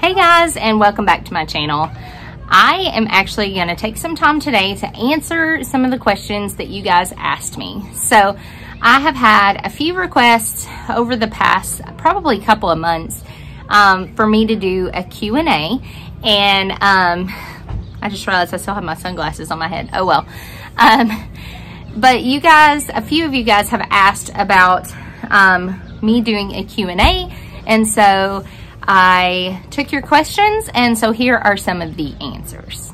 Hey guys, and welcome back to my channel. I am actually going to take some time today to answer some of the questions that you guys asked me. So I have had a few requests over the past probably couple of months for me to do a Q&A, and I just realized I still have my sunglasses on my head. Oh well. But you guys, a few of you guys have asked about me doing a Q&A, and so I took your questions, and so here are some of the answers.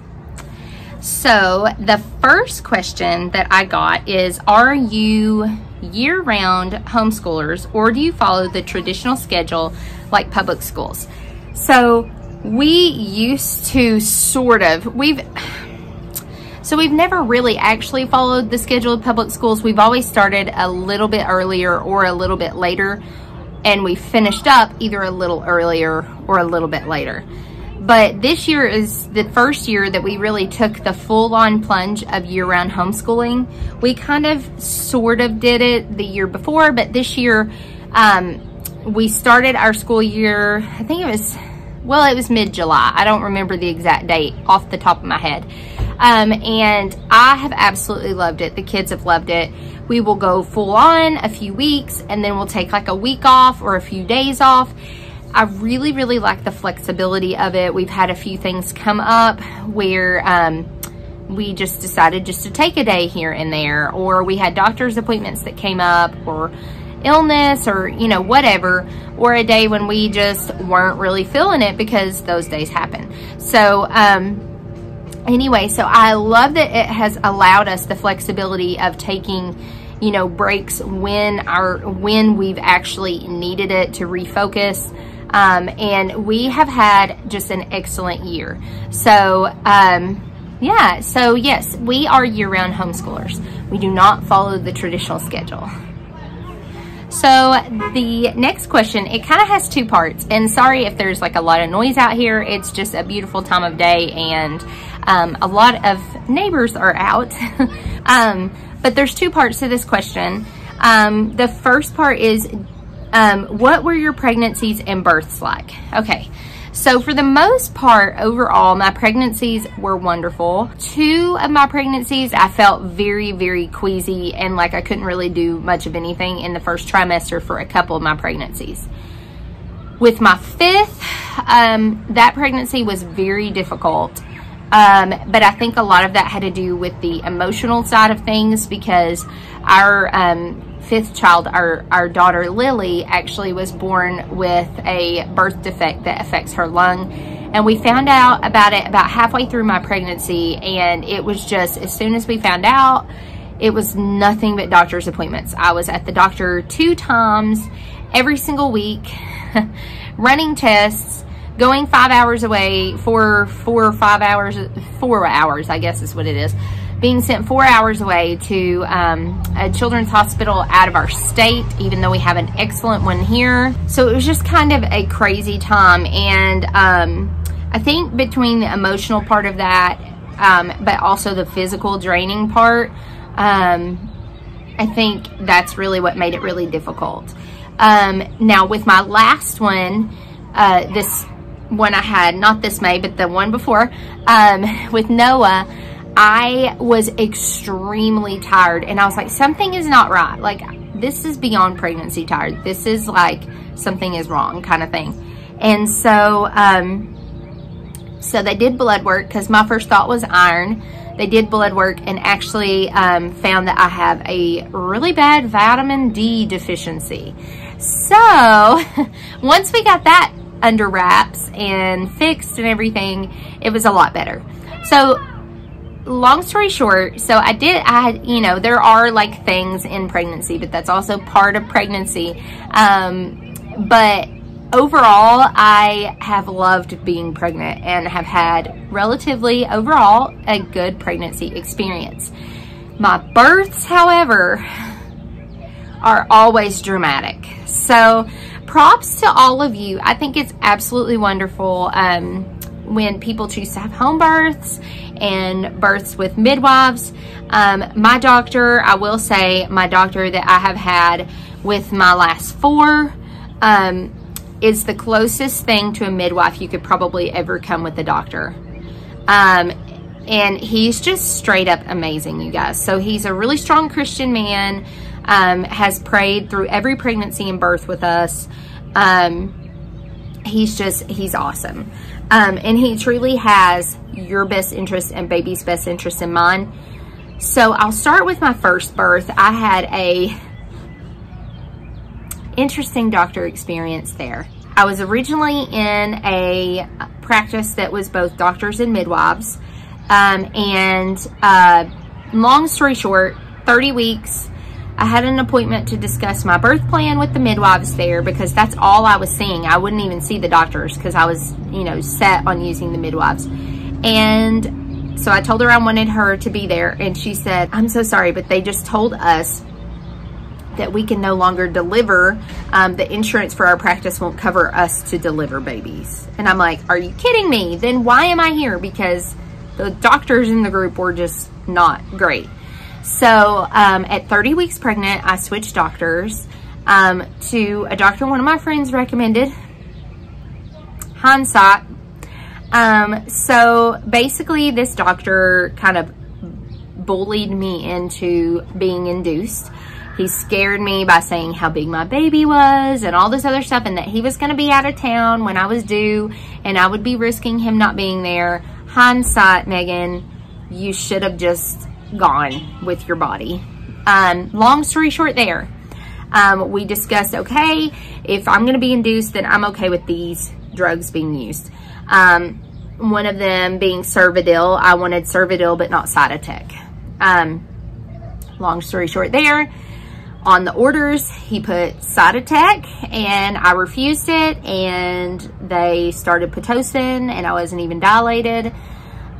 So the first question that I got is, are you year-round homeschoolers, or do you follow the traditional schedule like public schools? So we used to we've never really actually followed the schedule of public schools. We've always started a little bit earlier or a little bit later, and we finished up either a little earlier or a little bit later. But this year is the first year that we really took the full-on plunge of year-round homeschooling. We kind of sort of did it the year before, but this year we started our school year, I think it was mid-July. I don't remember the exact date off the top of my head. And I have absolutely loved it. The kids have loved it. We will go full on a few weeks, and then we'll take like a week off or a few days off. I really, really like the flexibility of it. We've had a few things come up where we just decided just to take a day here and there, or we had doctor's appointments that came up, or illness, or whatever, or a day when we just weren't really feeling it, because those days happen. So anyway, so I love that it has allowed us the flexibility of taking breaks when we've actually needed it to refocus, and we have had just an excellent year. So yeah, so yes, we are year-round homeschoolers. We do not follow the traditional schedule. So the next question, it kind of has two parts, and sorry if there's like a lot of noise out here. It's just a beautiful time of day, and a lot of neighbors are out. But there's two parts to this question. The first part is, what were your pregnancies and births like? Okay, so for the most part, overall, my pregnancies were wonderful. 2 of my pregnancies, I felt very, very queasy, and like I couldn't really do much of anything in the first trimester for a couple of my pregnancies. With my 5th, that pregnancy was very difficult. But I think a lot of that had to do with the emotional side of things, because our 5th child, our daughter Lily, actually was born with a birth defect that affects her lung. And we found out about it about halfway through my pregnancy, and it was just, as soon as we found out, it was nothing but doctor's appointments. I was at the doctor 2 times every single week, running tests, going 5 hours away for 4 hours, I guess is what it is. Being sent 4 hours away to a children's hospital out of our state, even though we have an excellent one here. So it was just kind of a crazy time. And I think between the emotional part of that, but also the physical draining part, I think that's really what made it really difficult. Now with my last one, this one I had, not this May, but the one before, with Noah, I was extremely tired, and I was like, something is not right. Like, this is beyond pregnancy tired. This is like something is wrong kind of thing. And so, so they did blood work, because my first thought was iron. They did blood work and actually found that I have a really bad vitamin D deficiency. So once we got that under wraps and fixed and everything, it was a lot better. So long story short, so there are like things in pregnancy, but that's also part of pregnancy. But overall, I have loved being pregnant and have had relatively overall a good pregnancy experience. My births, however, are always dramatic. So props to all of you. I think it's absolutely wonderful when people choose to have home births and births with midwives. My doctor, I will say, my doctor that I have had with my last 4, is the closest thing to a midwife you could probably ever come with a doctor. And he's just straight up amazing, you guys. So he's a really strong Christian man, has prayed through every pregnancy and birth with us. He's awesome. And he truly has your best interest and baby's best interest in mind. So I'll start with my first birth. I had a interesting doctor experience there. I was originally in a practice that was both doctors and midwives. Long story short, 30 weeks, I had an appointment to discuss my birth plan with the midwives there, because that's all I was seeing. I wouldn't even see the doctors because I was, you know, set on using the midwives. And so I told her I wanted her to be there, and she said, "I'm so sorry, but they just told us that we can no longer deliver. The insurance for our practice won't cover us to deliver babies." And I'm like, "Are you kidding me? Then why am I here?" Because the doctors in the group were just not great. So at 30 weeks pregnant, I switched doctors to a doctor one of my friends recommended. Hindsight. So basically this doctor kind of bullied me into being induced. He scared me by saying how big my baby was and all this other stuff, and that he was going to be out of town when I was due and I would be risking him not being there. Hindsight, Megan, you should have just gone with your body. Long story short there, we discussed, okay, if I'm going to be induced, then I'm okay with these drugs being used. One of them being Cervidil. I wanted Cervidil, but not Cytotec. Long story short there, on the orders, he put Cytotec, and I refused it, and they started Pitocin, and I wasn't even dilated.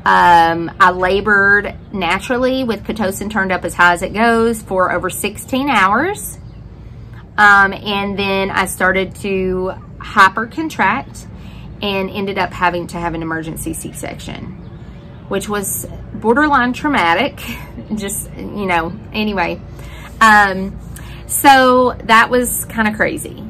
I labored naturally with Pitocin turned up as high as it goes for over 16 hours. And then I started to hypercontract and ended up having to have an emergency C-section, which was borderline traumatic. Just, you know, anyway. So that was kind of crazy.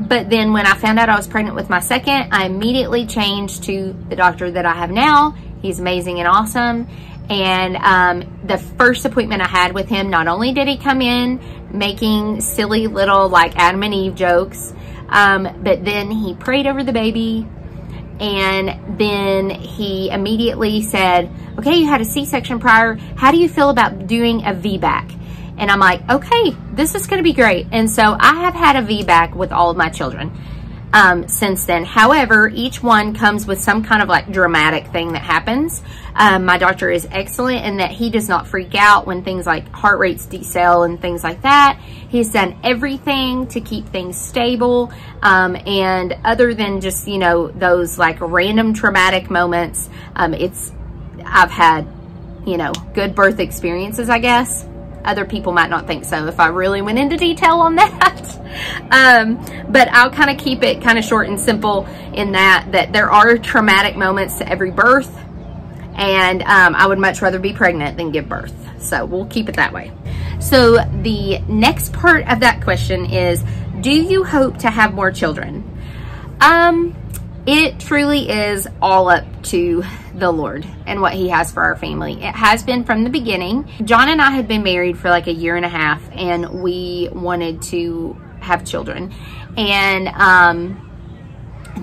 But then when I found out I was pregnant with my second, I immediately changed to the doctor that I have now. He's amazing and awesome. And the first appointment I had with him, not only did he come in making silly little like Adam and Eve jokes, but then he prayed over the baby. And then he immediately said, "Okay, you had a C-section prior. How do you feel about doing a Vbac?" And I'm like, okay, this is going to be great. And so I have had a Vbac with all of my children since then. However, each one comes with some kind of like dramatic thing that happens. My doctor is excellent in that he does not freak out when things like heart rates decel and things like that. He's done everything to keep things stable. And other than just, you know, those like random traumatic moments, I've had, you know, good birth experiences, I guess. Other people might not think so if I really went into detail on that. But I'll kind of keep it kind of short and simple in that there are traumatic moments to every birth. And I would much rather be pregnant than give birth. So we'll keep it that way. So the next part of that question is, do you hope to have more children? It truly is all up to the Lord and what he has for our family. It has been from the beginning. John and I had been married for like a year and a half, and we wanted to have children. And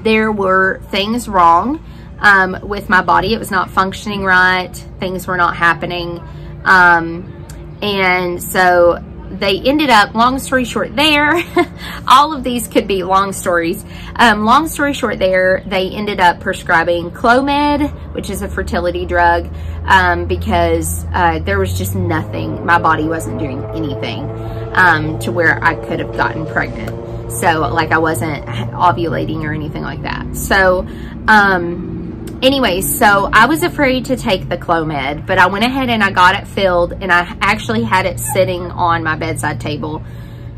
there were things wrong with my body. It was not functioning right. Things were not happening. And so they ended up, long story short there, all of these could be long stories. Long story short there, they ended up prescribing Clomid, which is a fertility drug, because there was just nothing. My body wasn't doing anything to where I could have gotten pregnant. So like I wasn't ovulating or anything like that. So anyway, so I was afraid to take the Clomid, but I went ahead and I got it filled, and I actually had it sitting on my bedside table.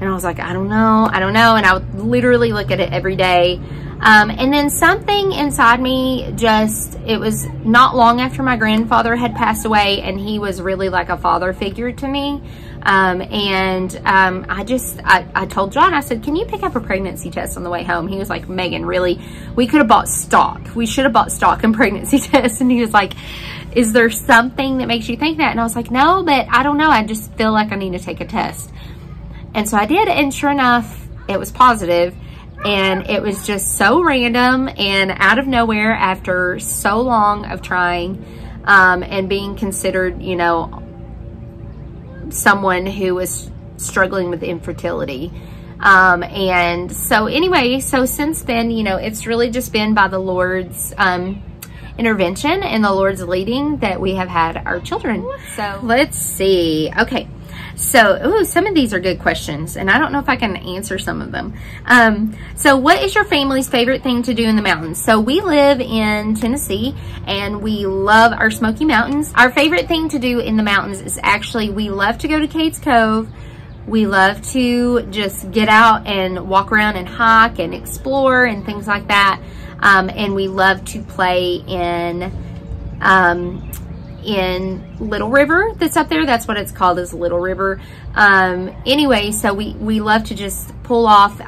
And I was like, I don't know. And I would literally look at it every day. And then something inside me it was not long after my grandfather had passed away, and he was really like a father figure to me. I told John, I said, can you pick up a pregnancy test on the way home? He was like, Megan, really? We could have bought stock. We should have bought stock in pregnancy tests. And he was like, is there something that makes you think that? And I was like, no, but I don't know. I just feel like I need to take a test. And so I did, and sure enough, it was positive. And it was just so random and out of nowhere after so long of trying and being considered, you know, someone who was struggling with infertility. And so anyway, so since then, you know, it's really just been by the Lord's intervention and the Lord's leading that we have had our children. So let's see. Okay. So, some of these are good questions, and I don't know if I can answer some of them. So what is your family's favorite thing to do in the mountains? So we live in Tennessee, and we love our Smoky Mountains. Our favorite thing to do in the mountains is actually, we love to go to Cades Cove. We love to just get out and walk around and hike and explore and things like that. And we love to play in Little River that's up there. That's what it's called, is Little River. Anyway, so we love to just pull off.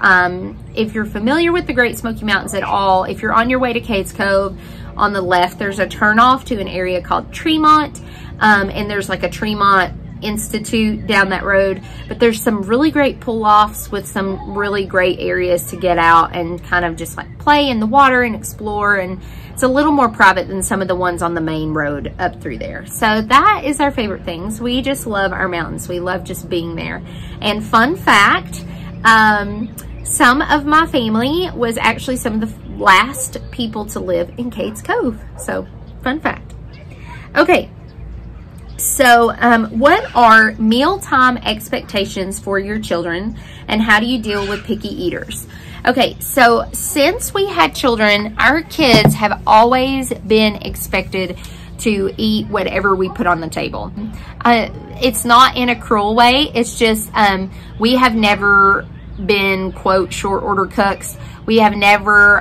If you're familiar with the Great Smoky Mountains at all, if you're on your way to Cades Cove, on the left, there's a turn off to an area called Tremont. And there's like a Tremont Institute down that road, but there's some really great pull-offs with some really great areas to get out and kind of just like play in the water and explore, and it's a little more private than some of the ones on the main road up through there. So that is our favorite things. We just love our mountains. We love just being there. And fun fact, some of my family was actually some of the last people to live in Cades Cove. So fun fact. Okay. So what are mealtime expectations for your children, and how do you deal with picky eaters? Okay, so since we had children, our kids have always been expected to eat whatever we put on the table. It's not in a cruel way. It's just we have never been, quote, short order cooks. We have never,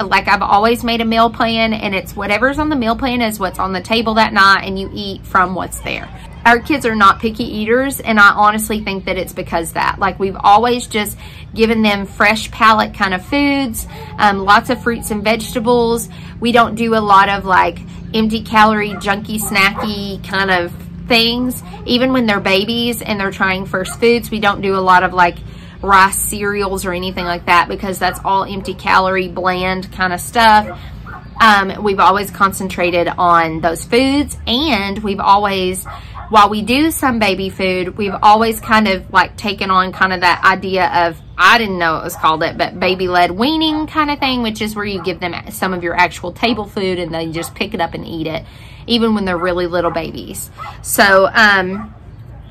like, I've always made a meal plan, and it's whatever's on the meal plan is what's on the table that night, and you eat from what's there. Our kids are not picky eaters, and I honestly think that it's because that. Like, we've always just given them fresh palate kind of foods, lots of fruits and vegetables. We don't do a lot of, like, empty calorie, junky, snacky kind of things. Even when they're babies and they're trying first foods, we don't do a lot of, like, rice cereals or anything like that, because that's all empty calorie, bland kind of stuff. We've always concentrated on those foods, and we've always, while we do some baby food, we've always kind of like taken on kind of that idea of, I didn't know it was called it, but baby-led weaning kind of thing, which is where you give them some of your actual table food and they just pick it up and eat it, even when they're really little babies. So,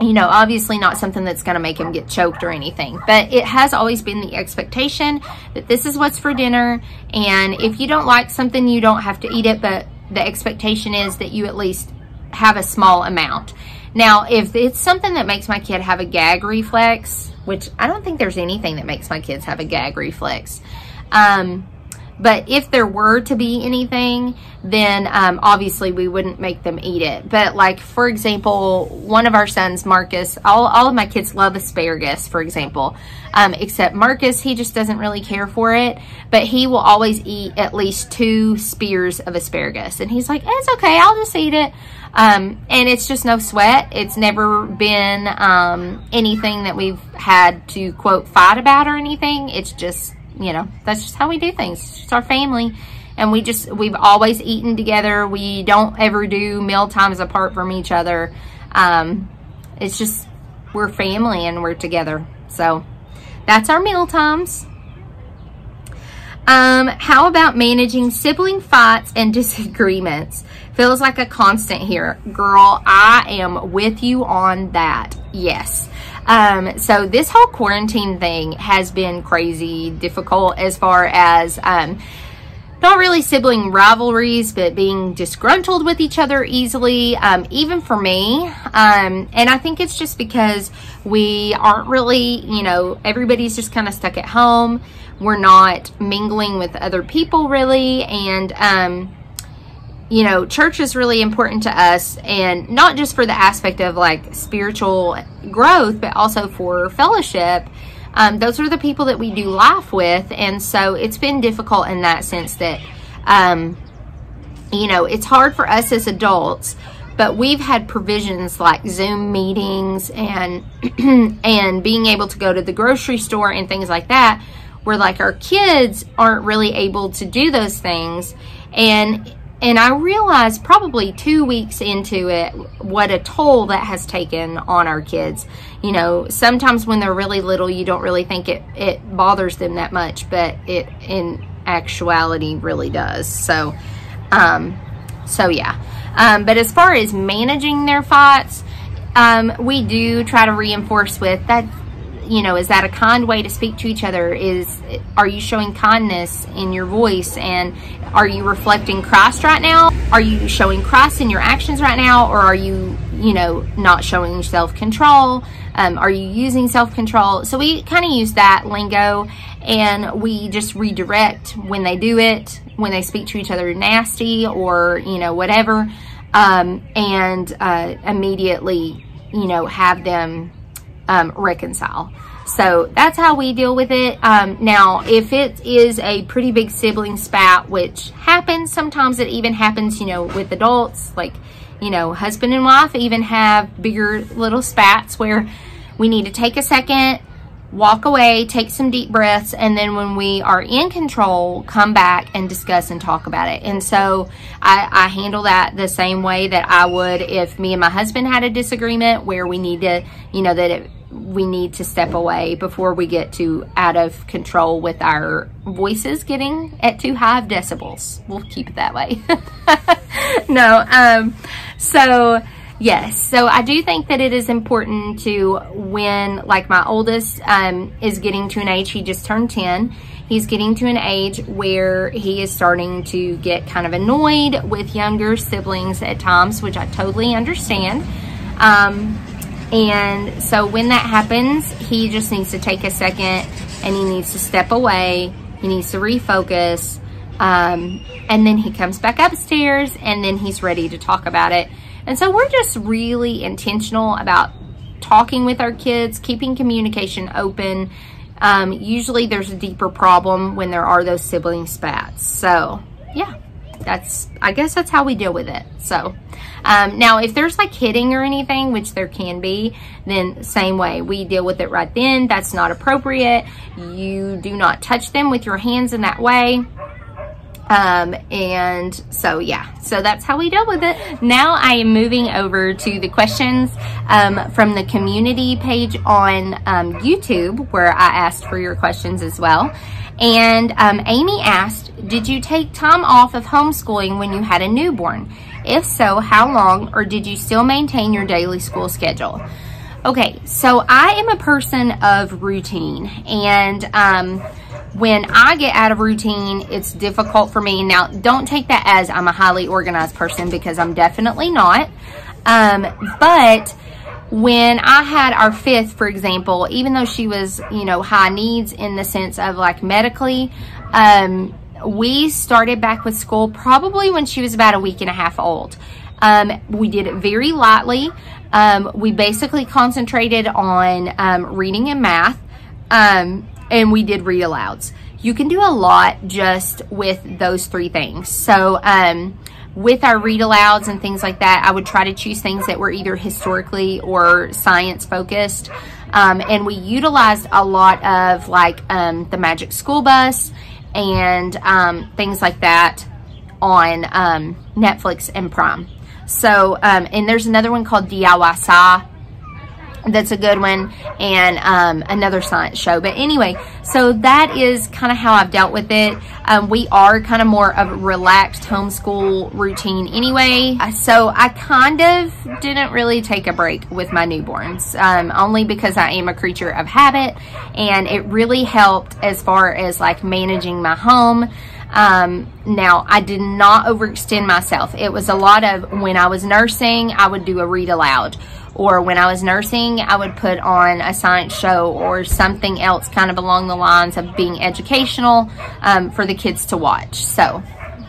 you know, obviously not something that's going to make them get choked or anything, but it has always been the expectation that this is what's for dinner, and if you don't like something, you don't have to eat it, but the expectation is that you at least have a small amount. Now, if it's something that makes my kid have a gag reflex, which I don't think there's anything that makes my kids have a gag reflex, but if there were to be anything, then obviously we wouldn't make them eat it. But like, for example, one of our sons, Marcus, all of my kids love asparagus, for example, except Marcus, he just doesn't really care for it, but he will always eat at least 2 spears of asparagus. And he's like, it's okay, I'll just eat it. And it's just no sweat. It's never been anything that we've had to, quote, fight about or anything. It's just, you know, that's just how we do things. It's just our family. And we've always eaten together. We don't ever do meal times apart from each other. It's just, we're family and we're together. So that's our meal times. How about managing sibling fights and disagreements? Feels like a constant here. Girl, I am with you on that. Yes. So this whole quarantine thing has been crazy difficult as far as, not really sibling rivalries, but being disgruntled with each other easily, even for me. And I think it's just because we aren't really, you know, everybody's just kind of stuck at home. We're not mingling with other people really. And, you know, church is really important to us, and not just for the aspect of like spiritual growth, but also for fellowship. Those are the people that we do life with. And so it's been difficult in that sense that, you know, it's hard for us as adults, but we've had provisions like Zoom meetings and, and being able to go to the grocery store and things like that, where like our kids aren't really able to do those things. And I realized probably 2 weeks into it, what a toll that has taken on our kids. You know, sometimes when they're really little, you don't really think it bothers them that much, but it in actuality really does. So yeah. But as far as managing their fights, we do try to reinforce with that, you know, is that a kind way to speak to each other? Are you showing kindness in your voice? And are you reflecting Christ right now? Are you showing Christ in your actions right now? Or are you, you know, not showing self-control? Are you using self-control? So we kind of use that lingo, and we just redirect when they do it, when they speak to each other nasty or, you know, whatever, and immediately, you know, have them reconcile. So that's how we deal with it. Now, if it is a pretty big sibling spat, which happens, sometimes it even happens, you know, with adults, like, you know, husband and wife even have bigger little spats where we need to take a second, walk away, take some deep breaths, and then when we are in control, come back and discuss and talk about it. And so I handle that the same way that I would if me and my husband had a disagreement where we need to, you know, we need to step away before we get too out of control with our voices getting at too high of decibels. We'll keep it that way. No, so yes, so I do think that it is important to, when like my oldest is getting to an age, he just turned 10, he's getting to an age where he is starting to get kind of annoyed with younger siblings at times, which I totally understand. And so when that happens, he just needs to take a second and he needs to step away. He needs to refocus. And then he comes back upstairs and then he's ready to talk about it. And so we're just really intentional about talking with our kids, keeping communication open. Usually there's a deeper problem when there are those sibling spats. So yeah, I guess that's how we deal with it. So now if there's like hitting or anything, which there can be, then same way, we deal with it right then. That's not appropriate. You do not touch them with your hands in that way. And so yeah, so that's how we deal with it. Now I am moving over to the questions from the community page on YouTube, where I asked for your questions as well. And Amy asked, did you take time off of homeschooling when you had a newborn? If so, how long, or did you still maintain your daily school schedule? Okay, so I am a person of routine, and when I get out of routine, it's difficult for me. Now, don't take that as I'm a highly organized person, because I'm definitely not. But when I had our fifth, for example, even though she was, you know, high needs in the sense of like medically, we started back with school probably when she was about a week and a half old. We did it very lightly. We basically concentrated on reading and math. And we did read alouds. You can do a lot just with those three things. So with our read alouds and things like that, I would try to choose things that were either historically or science focused. And we utilized a lot of like the Magic School Bus and things like that on Netflix and Prime. So, and there's another one called DIY Sci. That's a good one, and another science show. But anyway, so that is kind of how I've dealt with it. We are kind of more of a relaxed homeschool routine anyway. So I kind of didn't really take a break with my newborns, only because I am a creature of habit, and it really helped as far as like managing my home. Now, I did not overextend myself. It was a lot of, when I was nursing, I would do a read aloud. Or when I was nursing, I would put on a science show or something else kind of along the lines of being educational for the kids to watch. So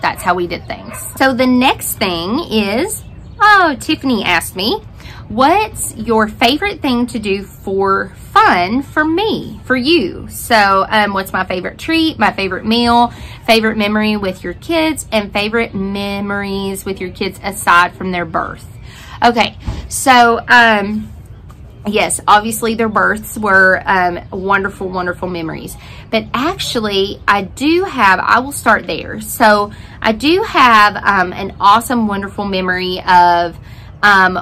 that's how we did things. So the next thing is, oh, Tiffany asked me, what's your favorite thing to do for fun for you? So what's my favorite treat, my favorite meal, favorite memory with your kids, and favorite memories with your kids aside from their birth? Okay, so yes, obviously their births were wonderful, wonderful memories. But actually, I will start there. So I do have an awesome, wonderful memory of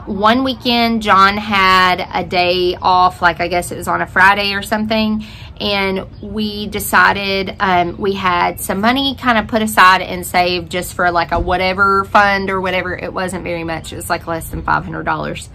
one weekend. John had a day off, like I guess it was on a Friday or something. And we decided we had some money kind of put aside and saved just for like a whatever fund or whatever. It wasn't very much. It was like less than $500.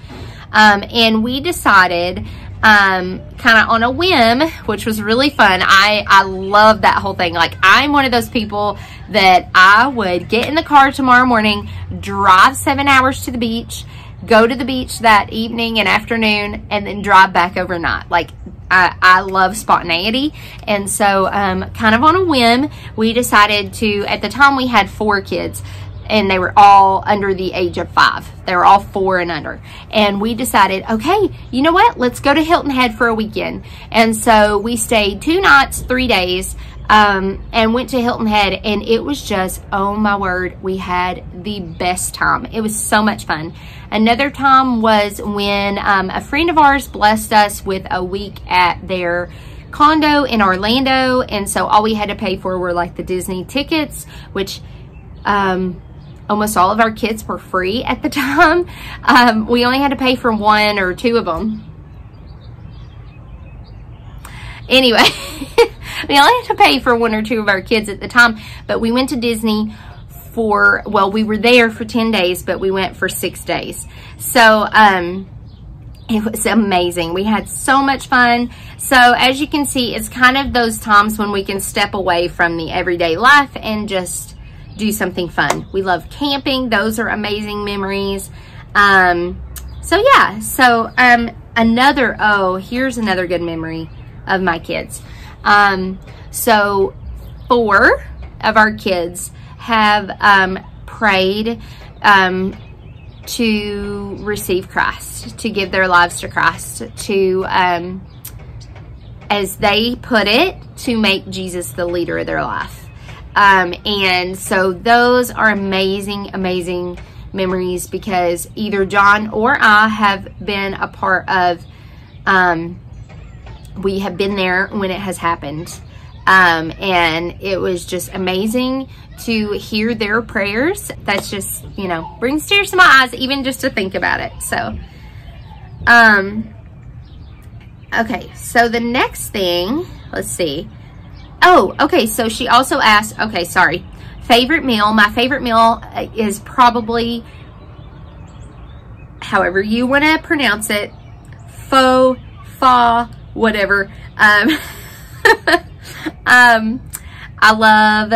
And we decided kind of on a whim, which was really fun. I love that whole thing. Like, I'm one of those people that I would get in the car tomorrow morning, drive 7 hours to the beach, go to the beach that evening and afternoon, and then drive back overnight. Like, I love spontaneity. And so kind of on a whim, we decided to, at the time we had 4 kids, and they were all under the age of 5. They were all 4 and under. And we decided, okay, you know what? Let's go to Hilton Head for a weekend. And so we stayed 2 nights, 3 days, and went to Hilton Head. And it was just, oh my word, we had the best time. It was so much fun. Another time was when a friend of ours blessed us with a week at their condo in Orlando. And so all we had to pay for were like the Disney tickets, which almost all of our kids were free at the time. We only had to pay for 1 or 2 of them. Anyway, we only had to pay for 1 or 2 of our kids at the time, but we went to Disney for, well, we were there for 10 days, but we went for 6 days. So, it was amazing. We had so much fun. So as you can see, it's kind of those times when we can step away from the everyday life and just do something fun. We love camping. Those are amazing memories. So yeah, so here's another good memory of my kids. So 4 of our kids have prayed to receive Christ, to give their lives to Christ, to as they put it, to make Jesus the leader of their life. And so those are amazing, amazing memories, because either John or I have been a part of, we have been there when it has happened. And it was just amazing to hear their prayers. That's just, you know, brings tears to my eyes, even just to think about it. So, okay, so the next thing, let's see. Oh, okay, so she also asked, okay, sorry, favorite meal. My favorite meal is probably, however you want to pronounce it, pho, whatever. I love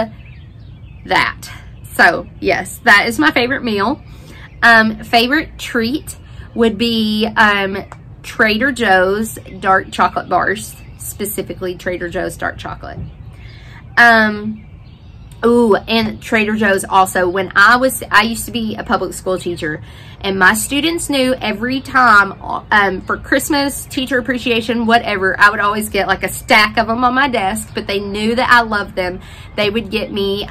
that. So, yes, that is my favorite meal. Favorite treat would be Trader Joe's dark chocolate bars. Specifically Trader Joe's dark chocolate. Ooh, and Trader Joe's also. When I used to be a public school teacher, and my students knew every time for Christmas, teacher appreciation, whatever, I would always get like a stack of them on my desk, but they knew that I loved them. They would get me,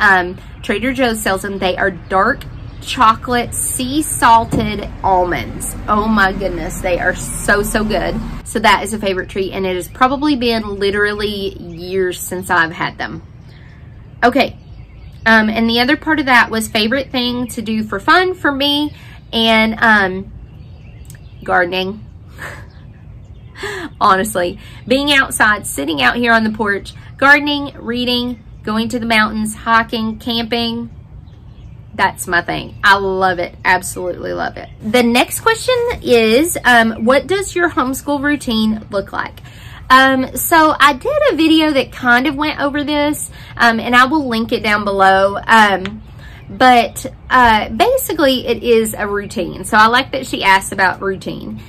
Trader Joe's sells them. They are dark chocolate sea salted almonds. Oh my goodness, they are so, so good. So that is a favorite treat, and it has probably been literally years since I've had them. Okay, and the other part of that was favorite thing to do for fun for me, and gardening. Honestly, being outside, sitting out here on the porch, gardening, reading, going to the mountains, hiking, camping. That's my thing. I love it. Absolutely love it. The next question is, what does your homeschool routine look like? So I did a video that kind of went over this, and I will link it down below. But basically it is a routine. So I like that she asked about routine.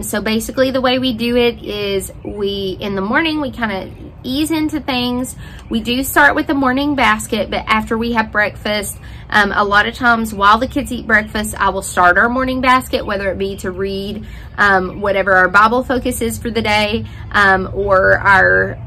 So basically the way we do it is in the morning, we kind of ease into things. We do start with the morning basket, but after we have breakfast, a lot of times while the kids eat breakfast, I will start our morning basket, whether it be to read whatever our Bible focus is for the day, or our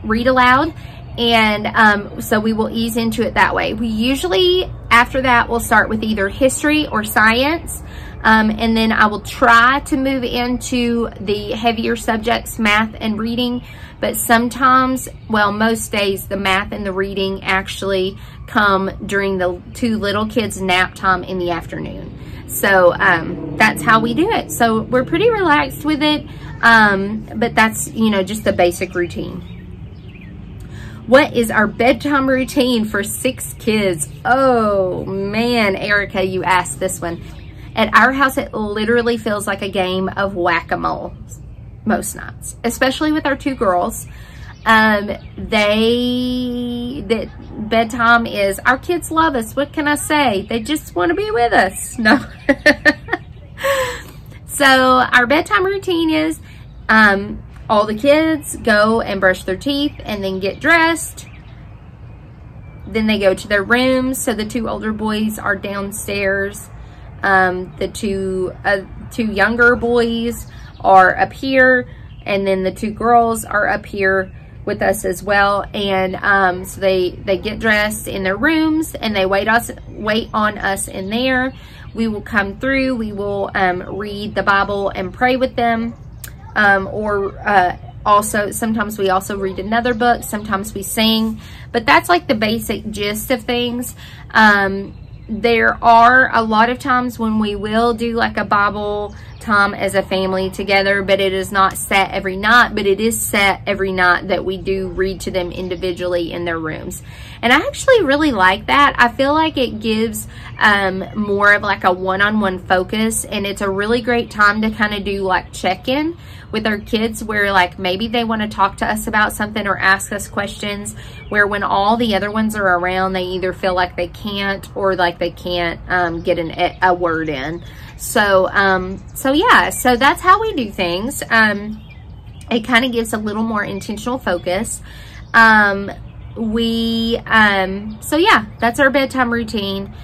read aloud. And so we will ease into it that way. We usually, after that, will start with either history or science. And then I will try to move into the heavier subjects, math and reading. But sometimes, well, most days, the math and the reading actually come during the two little kids' nap time in the afternoon. So that's how we do it. So we're pretty relaxed with it. But that's, you know, just the basic routine. What is our bedtime routine for 6 kids? Oh man, Erica, you asked this one. At our house, it literally feels like a game of whack-a-mole most nights, especially with our 2 girls. That bedtime is, our kids love us. What can I say? They just want to be with us. No. So our bedtime routine is, all the kids go and brush their teeth and then get dressed. Then they go to their rooms. So the 2 older boys are downstairs. The two younger boys are up here, and then the 2 girls are up here with us as well. And so they get dressed in their rooms, and they wait on us in there. We will come through. We will read the Bible and pray with them. Also, sometimes we also read another book, sometimes we sing, but that's like the basic gist of things. There are a lot of times when we will do like a Bible time as a family together, but it is not set every night, but it is set every night that we do read to them individually in their rooms. And I actually really like that. I feel like it gives more of like a one-on-one focus, and it's a really great time to kind of do like check-in with our kids, where like maybe they want to talk to us about something or ask us questions, where when all the other ones are around, they either feel like they can't or like they can't get a word in. So yeah, so that's how we do things. It kind of gives a little more intentional focus. So yeah, that's our bedtime routine.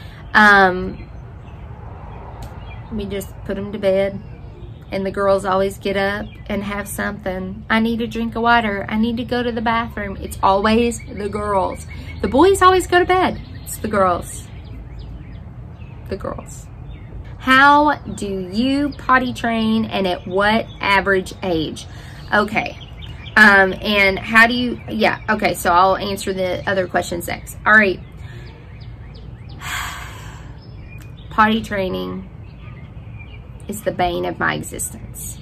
We just put them to bed, and the girls always get up and have something. I need a drink of water. I need to go to the bathroom. It's always the girls. The boys always go to bed. It's the girls. The girls. How do you potty train, and at what average age? Okay. And how do you, yeah, okay, so I'll answer the other questions next. All right. Potty training is the bane of my existence.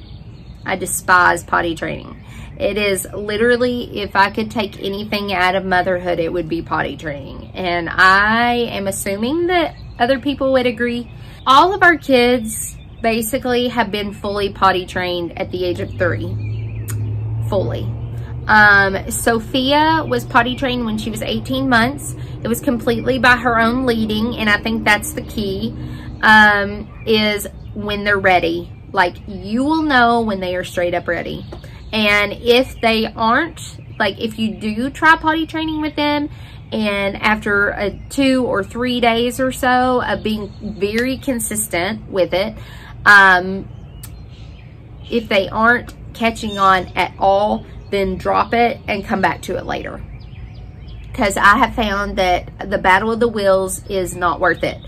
I despise potty training. It is literally, if I could take anything out of motherhood, it would be potty training. And I am assuming that other people would agree. All of our kids basically have been fully potty trained at the age of 3. Fully. Sophia was potty trained when she was 18 months. It was completely by her own leading, and I think that's the key, is when they're ready. Like, you will know when they are straight up ready. And if they aren't, like if you do try potty training with them, and after 2 or 3 days or so of being very consistent with it, if they aren't catching on at all, then drop it and come back to it later. Because I have found that the battle of the wills is not worth it.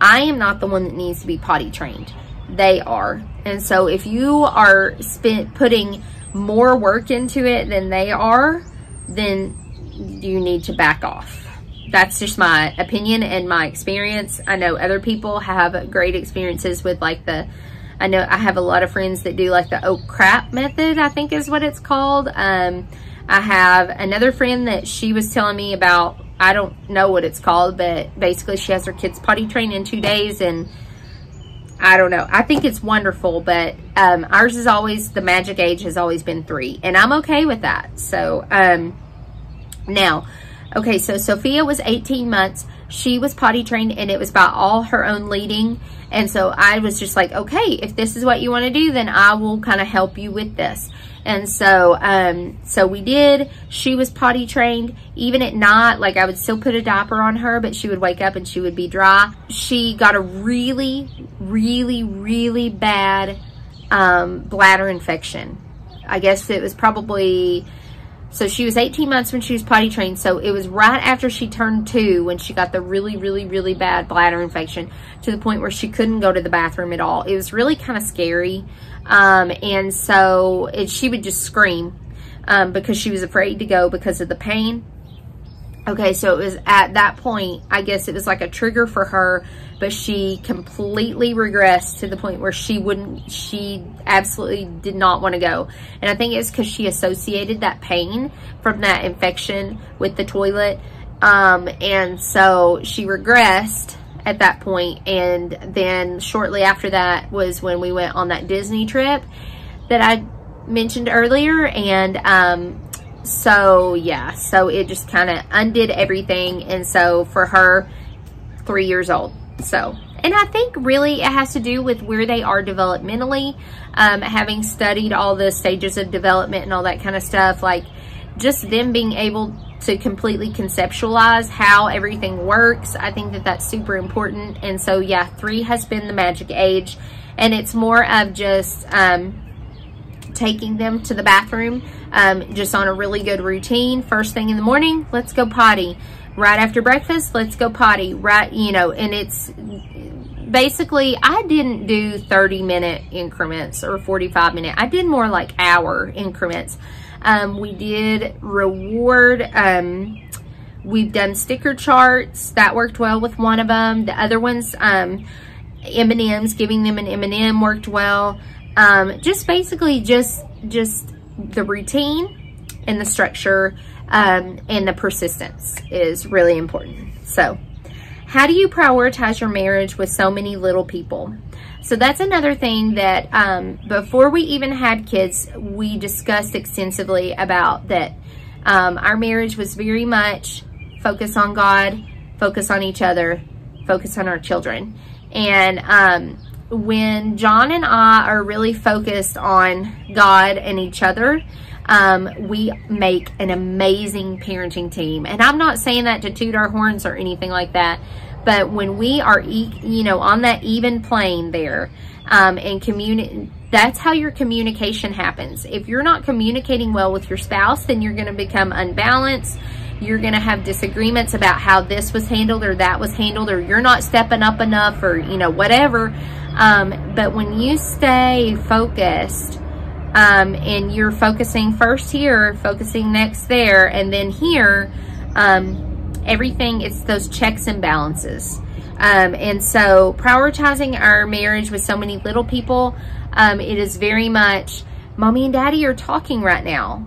I am not the one that needs to be potty trained. They are. And so if you are putting more work into it than they are, then you need to back off. That's just my opinion and my experience. I know other people have great experiences with like I know I have a lot of friends that do like the oh crap method, I think is what it's called. I have another friend that she was telling me about, I don't know what it's called, but basically she has her kids potty trained in 2 days, and I don't know. I think it's wonderful, but ours is always, the magic age has always been 3, and I'm okay with that. So now, okay, so Sophia was 18 months. She was potty trained, and it was by all her own leading. And so I was just like, okay, if this is what you want to do, then I will kind of help you with this. And so, so we did. She was potty trained. Even at night, like I would still put a diaper on her, but she would wake up and she would be dry. She got a really, really, really bad bladder infection. I guess it was probably, so she was 18 months when she was potty trained. So it was right after she turned 2 when she got the really, really, really bad bladder infection, to the point where she couldn't go to the bathroom at all. It was really kind of scary. And so she would just scream because she was afraid to go because of the pain. Okay, so it was at that point, I guess it was like a trigger for her, but she completely regressed to the point where she absolutely did not want to go. And I think it's because she associated that pain from that infection with the toilet. And so she regressed at that point. And then shortly after that was when we went on that Disney trip that I mentioned earlier. And so yeah, so it just kind of undid everything. And so for her, 3 years old. So, and I think really it has to do with where they are developmentally, having studied all the stages of development and all that kind of stuff, like just them being able to completely conceptualize how everything works. I think that that's super important. And so yeah, 3 has been the magic age, and it's more of just taking them to the bathroom just on a really good routine. First thing in the morning, let's go potty. Right after breakfast, let's go potty. Right, you know, and it's basically, I didn't do 30-minute increments or 45-minute. I did more like hour increments. We did reward. We've done sticker charts. That worked well with one of them. The other ones, M&Ms, giving them an M&M worked well. Just basically just the routine and the structure and the persistence is really important. So how do you prioritize your marriage with so many little people? So that's another thing that before we even had kids, we discussed extensively about that. Our marriage was very much focus on God, focus on each other, focus on our children. And when John and I are really focused on God and each other, we make an amazing parenting team. And I'm not saying that to toot our horns or anything like that, but when we are, you know, on that even plane there, and that's how your communication happens. If you're not communicating well with your spouse, then you're going to become unbalanced. You're going to have disagreements about how this was handled or that was handled, or you're not stepping up enough, or, you know, whatever. But when you stay focused, and you're focusing first here, focusing next there, and then here, everything, it's those checks and balances. And so prioritizing our marriage with so many little people, it is very much, Mommy and Daddy are talking right now.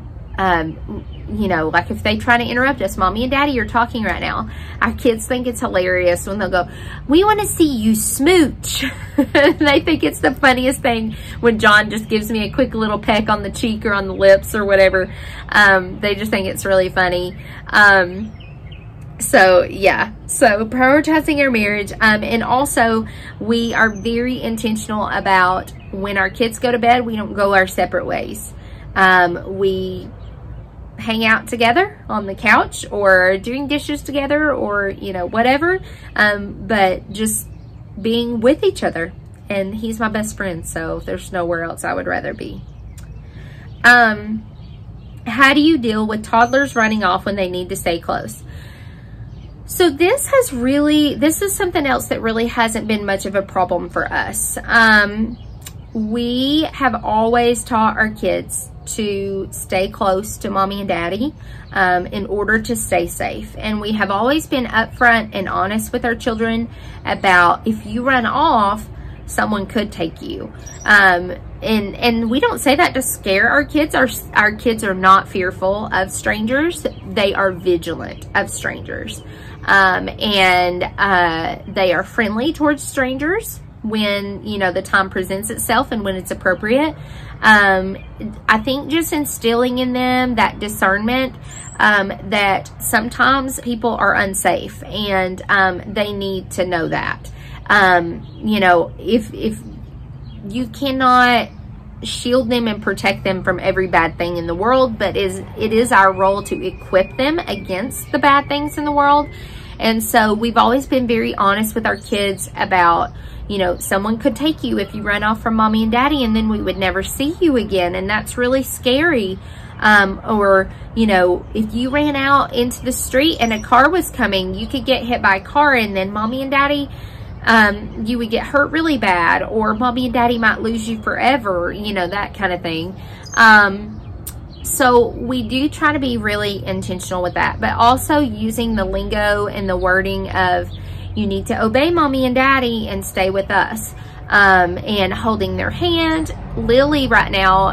You know, like if they try to interrupt us, Mommy and Daddy are talking right now. Our kids think it's hilarious when they'll go, we want to see you smooch. They think it's the funniest thing when John just gives me a quick little peck on the cheek or on the lips or whatever. They just think it's really funny. So yeah, so prioritizing our marriage. And also we are very intentional about when our kids go to bed, we don't go our separate ways. We hang out together on the couch or doing dishes together, or, you know, whatever. But just being with each other. And he's my best friend, so there's nowhere else I would rather be. How do you deal with toddlers running off when they need to stay close? So this is something else that really hasn't been much of a problem for us. We have always taught our kids to stay close to Mommy and Daddy in order to stay safe. And we have always been upfront and honest with our children about, if you run off, someone could take you. And we don't say that to scare our kids. Our kids are not fearful of strangers. They are vigilant of strangers. And they are friendly towards strangers when, you know, the time presents itself and when it's appropriate. I think just instilling in them that discernment, that sometimes people are unsafe, and they need to know that. You know, if you cannot shield them and protect them from every bad thing in the world, but it is our role to equip them against the bad things in the world. And so we've always been very honest with our kids about, you know, someone could take you if you run off from mommy and daddy, and then we would never see you again, and that's really scary. Or, you know, if you ran out into the street and a car was coming, you could get hit by a car, and then mommy and daddy, you would get hurt really bad, or mommy and daddy might lose you forever, you know, that kind of thing. So we do try to be really intentional with that, but also using the lingo and the wording of, you need to obey mommy and daddy and stay with us, and holding their hand. Lily right now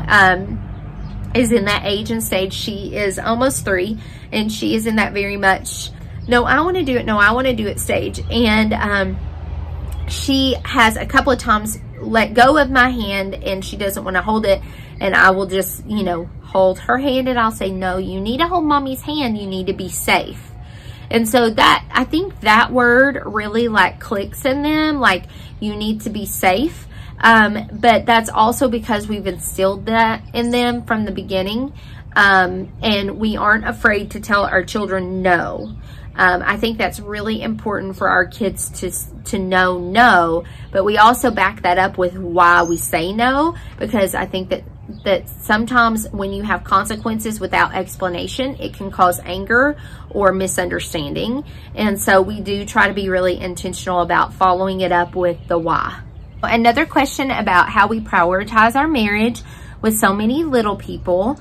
is in that age and stage. She is almost 3, and she is in that very much, no, I want to do it, no, I want to do it stage. And she has a couple of times let go of my hand, and she doesn't want to hold it, and I will just, you know, hold her hand, and I'll say, no, you need to hold mommy's hand, you need to be safe. And so that, I think that word really like clicks in them, like, you need to be safe. But that's also because we've instilled that in them from the beginning. And we aren't afraid to tell our children no. I think that's really important for our kids to know no, but we also back that up with why we say no, because I think that sometimes when you have consequences without explanation, it can cause anger or misunderstanding. And so we do try to be really intentional about following it up with the why. Another question about how we prioritize our marriage with so many little people.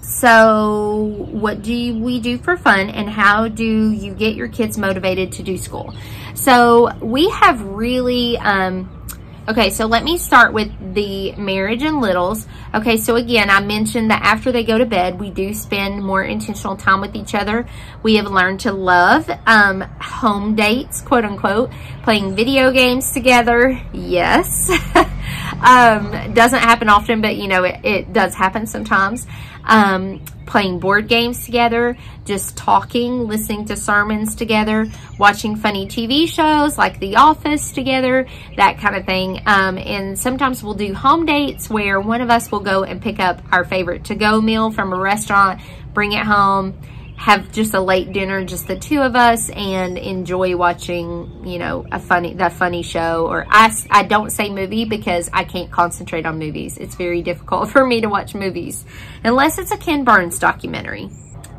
So what do we do for fun, and how do you get your kids motivated to do school? So we have really, okay, so let me start with the marriage and littles. Okay, so again, I mentioned that after they go to bed, we do spend more intentional time with each other. We have learned to love home dates, quote unquote, playing video games together. Yes. Doesn't happen often, but you know, it does happen sometimes. Playing board games together, just talking, listening to sermons together, watching funny TV shows like The Office together, that kind of thing. And sometimes we'll do home dates where one of us will go and pick up our favorite to-go meal from a restaurant, bring it home, have just a late dinner, just the two of us, and enjoy watching, you know, that funny show. Or I don't say movie because I can't concentrate on movies. It's very difficult for me to watch movies unless it's a Ken Burns documentary.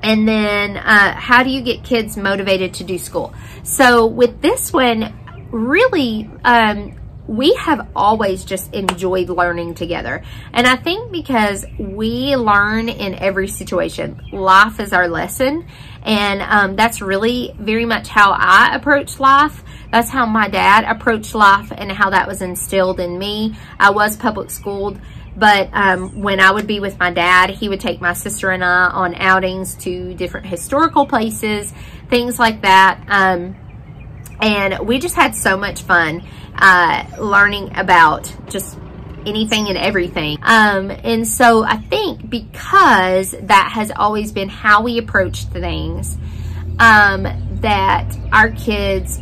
And then how do you get kids motivated to do school? So with this one, really, we have always just enjoyed learning together. And I think because we learn in every situation. Life is our lesson. And that's really very much how I approach life. That's how my dad approached life and how that was instilled in me. I was public schooled, but when I would be with my dad, he would take my sister and I on outings to different historical places, things like that. And we just had so much fun learning about just anything and everything. And so I think because that has always been how we approach things, that our kids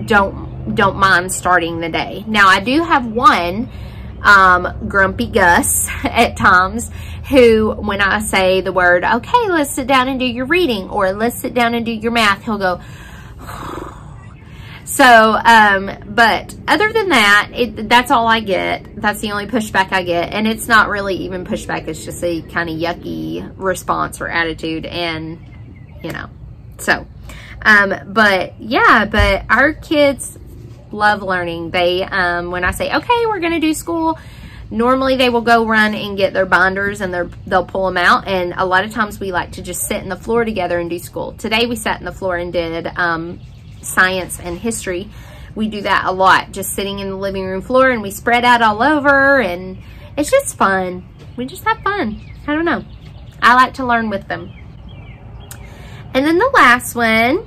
don't mind starting the day. Now I do have one grumpy Gus at times who, when I say the word, okay, let's sit down and do your reading, or let's sit down and do your math, he'll go, so, but other than that, that's all I get. That's the only pushback I get. And it's not really even pushback. It's just a kind of yucky response or attitude. And, you know, so, but yeah, but our kids love learning. They, when I say, okay, we're going to do school, normally they will go run and get their binders and they'll pull them out. And a lot of times we like to just sit in the floor together and do school. Today we sat in the floor and did, science and history. We do that a lot, just sitting in the living room floor, and we spread out all over, and it's just fun. We just have fun. I don't know. I like to learn with them. And then the last one,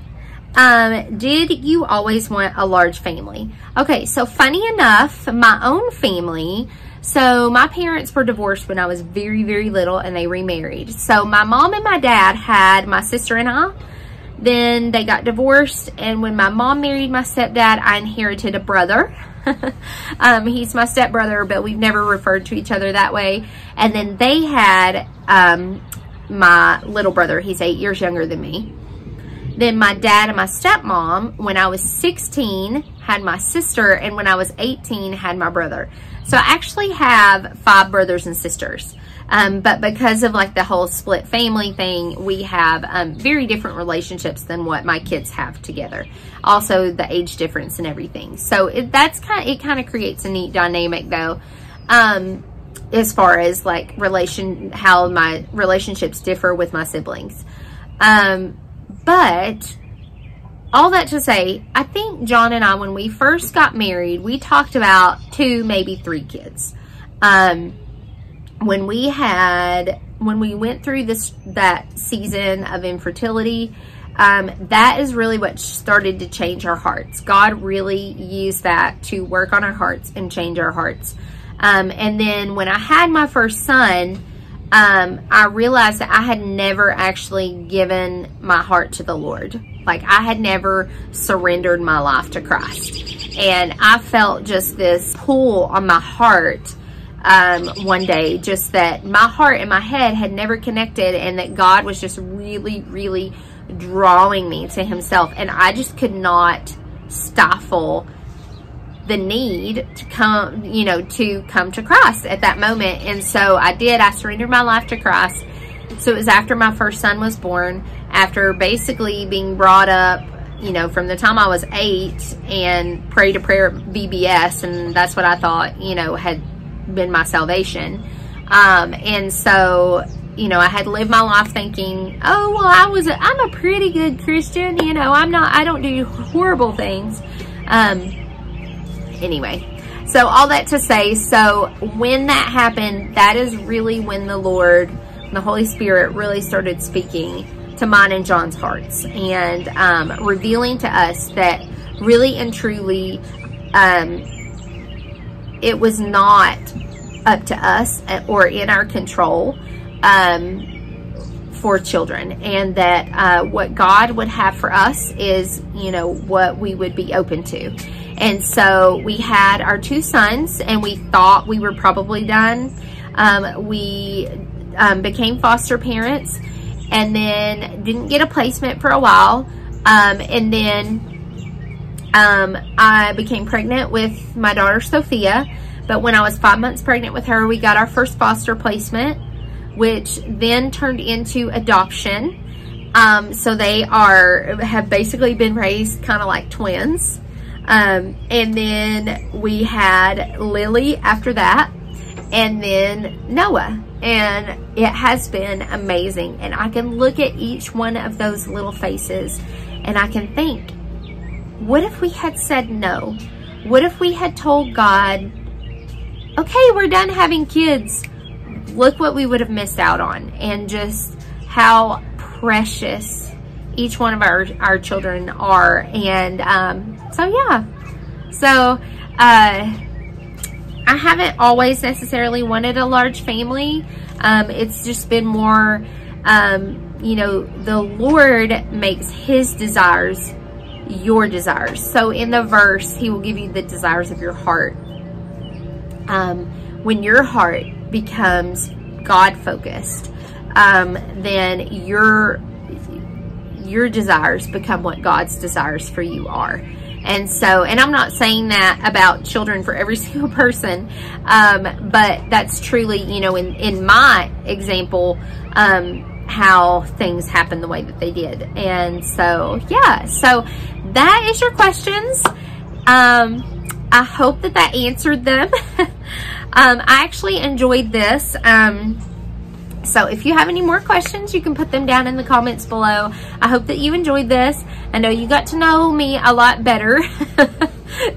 did you always want a large family? Okay, so funny enough, my own family, so my parents were divorced when I was very, very little, and they remarried. So my mom and my dad had my sister and I. Then they got divorced, and when my mom married my stepdad, I inherited a brother. He's my stepbrother, but we've never referred to each other that way. And then they had my little brother. He's 8 years younger than me. Then my dad and my stepmom, when I was 16, had my sister, and when I was 18, had my brother. So I actually have 5 brothers and sisters. But because of like the whole split family thing, we have very different relationships than what my kids have together. Also the age difference and everything. So it kind of creates a neat dynamic though, as far as like how my relationships differ with my siblings. But all that to say, I think John and I, when we first got married, we talked about 2, maybe 3 kids. When we went through that season of infertility, that is really what started to change our hearts. God really used that to work on our hearts and change our hearts. And then when I had my first son, I realized that I had never actually given my heart to the Lord. Like I had never surrendered my life to Christ. And I felt just this pull on my heart one day, just that my heart and my head had never connected, and that God was just really, really drawing me to himself. And I just could not stifle the need to come, to come to Christ at that moment. And so I did. I surrendered my life to Christ. So it was after my first son was born, after basically being brought up, from the time I was 8 and prayed a prayer at VBS, and that's what I thought, had been my salvation. And so, I had lived my life thinking, oh, well, I'm a pretty good Christian. I don't do horrible things. Anyway, so all that to say, so when that happened, that is really when the Lord, the Holy Spirit really started speaking to mine and John's hearts, and revealing to us that really and truly, it was not up to us or in our control for children, and that what God would have for us is, what we would be open to. And so we had our 2 sons, and we thought we were probably done. We became foster parents, and then didn't get a placement for a while. And then I became pregnant with my daughter Sophia. But when I was 5 months pregnant with her, we got our first foster placement, which then turned into adoption. So they have basically been raised kind of like twins. And then we had Lily after that, and then Noah. And it has been amazing. And I can look at each one of those little faces, and I can think, what if we had said no? What if we had told God, okay, we're done having kids? Look what we would have missed out on, and just how precious each one of our children are. And so yeah, so I haven't always necessarily wanted a large family. It's just been more, the Lord makes his desires your desires. So in the verse, he will give you the desires of your heart. When your heart becomes God focused, then your desires become what God's desires for you are. And so, and I'm not saying that about children for every single person, but that's truly, in my example, how things happened the way that they did. And so, yeah, so that is your questions. I hope that answered them. I actually enjoyed this. So if you have any more questions, you can put them down in the comments below. I hope that you enjoyed this. I know you got to know me a lot better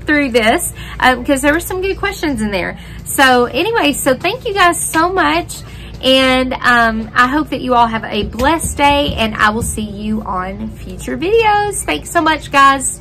through this, because there were some good questions in there. So anyway, so thank you guys so much. And I hope that you all have a blessed day, and I will see you on future videos. Thanks so much, guys.